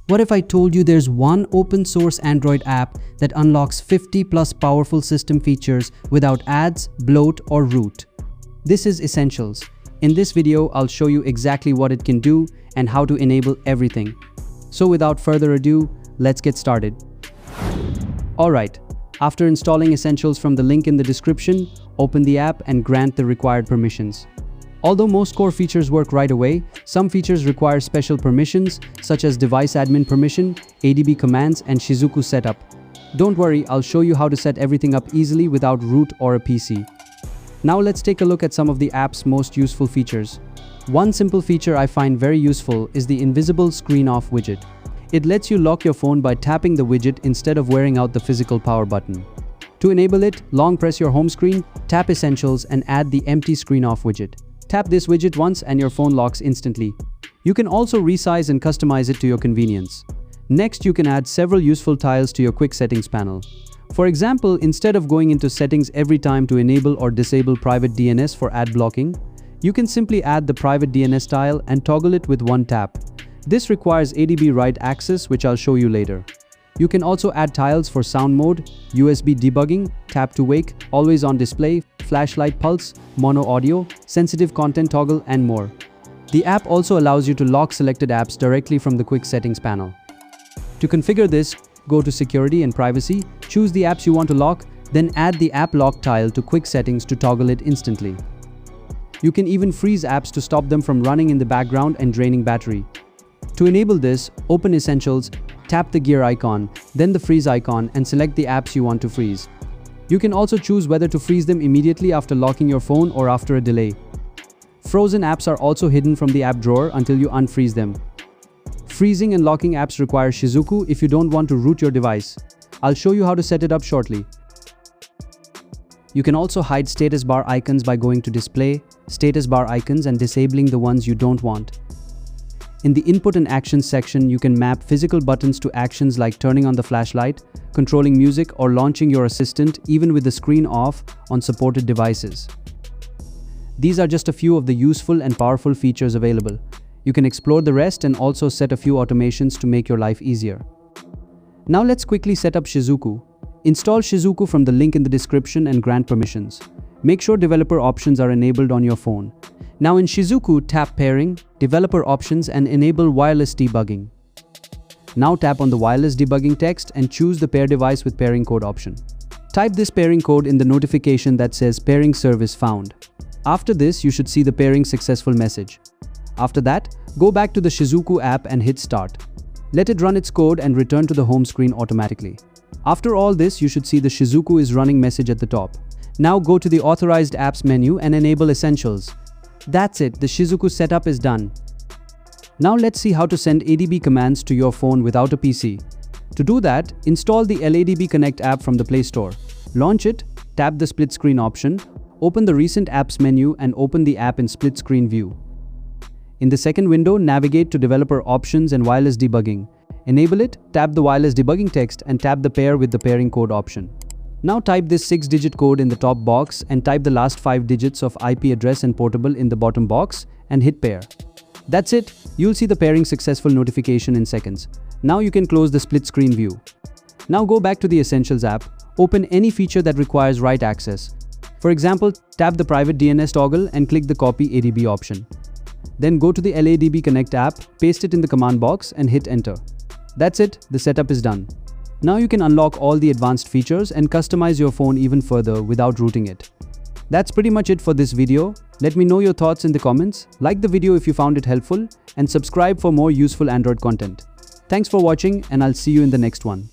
What if I told you there's one open source Android app that unlocks 50 plus powerful system features without ads, bloat, or root? This is Essentials. In this video, I'll show you exactly what it can do and how to enable everything. So without further ado, let's get started. Alright, after installing Essentials from the link in the description, open the app and grant the required permissions. Although most core features work right away, some features require special permissions such as device admin permission, LADB commands, and Shizuku Setup. Don't worry, I'll show you how to set everything up easily without root or a PC. Now let's take a look at some of the app's most useful features. One simple feature I find very useful is the invisible screen off widget. It lets you lock your phone by tapping the widget instead of wearing out the physical power button. To enable it, long press your home screen, tap Essentials, and add the empty screen off widget. Tap this widget once and your phone locks instantly. You can also resize and customize it to your convenience. Next, you can add several useful tiles to your quick settings panel. For example, instead of going into settings every time to enable or disable private DNS for ad blocking, you can simply add the private DNS tile and toggle it with one tap. This requires LADB write access, which I'll show you later. You can also add tiles for sound mode, USB debugging, tap to wake, always on display, flashlight pulse, mono audio, sensitive content toggle, and more. The app also allows you to lock selected apps directly from the quick settings panel. To configure this, go to Security and Privacy, choose the apps you want to lock, then add the app lock tile to quick settings to toggle it instantly. You can even freeze apps to stop them from running in the background and draining battery. To enable this, open Essentials, tap the gear icon, then the freeze icon, and select the apps you want to freeze. You can also choose whether to freeze them immediately after locking your phone or after a delay. Frozen apps are also hidden from the app drawer until you unfreeze them. Freezing and locking apps require Shizuku if you don't want to root your device. I'll show you how to set it up shortly. You can also hide status bar icons by going to Display, Status bar icons, and disabling the ones you don't want. In the Input and Actions section, you can map physical buttons to actions like turning on the flashlight, controlling music, or launching your assistant even with the screen off on supported devices. These are just a few of the useful and powerful features available. You can explore the rest and also set a few automations to make your life easier. Now let's quickly set up Shizuku. Install Shizuku from the link in the description and grant permissions. Make sure developer options are enabled on your phone. Now in Shizuku, tap Pairing, Developer Options, and enable Wireless Debugging. Now tap on the Wireless Debugging text and choose the Pair Device with Pairing Code option. Type this pairing code in the notification that says Pairing Service Found. After this, you should see the Pairing Successful message. After that, go back to the Shizuku app and hit Start. Let it run its code and return to the home screen automatically. After all this, you should see the Shizuku is running message at the top. Now go to the Authorized Apps menu and enable Essentials. That's it, the Shizuku setup is done. Now let's see how to send LADB commands to your phone without a PC. To do that, install the LADB Connect app from the Play Store. Launch it, tap the split screen option, open the Recent Apps menu and open the app in split screen view. In the second window, navigate to Developer Options and Wireless Debugging. Enable it, tap the Wireless Debugging text and tap the Pair with the Pairing Code option. Now type this 6-digit code in the top box and type the last 5 digits of IP address and portable in the bottom box and hit Pair. That's it, you'll see the Pairing Successful notification in seconds. Now you can close the split screen view. Now go back to the Essentials app, open any feature that requires write access. For example, tap the private DNS toggle and click the Copy LADB option. Then go to the LADB Connect app, paste it in the command box and hit Enter. That's it, the setup is done. Now you can unlock all the advanced features and customize your phone even further without rooting it. That's pretty much it for this video. Let me know your thoughts in the comments, like the video if you found it helpful, and subscribe for more useful Android content. Thanks for watching and I'll see you in the next one.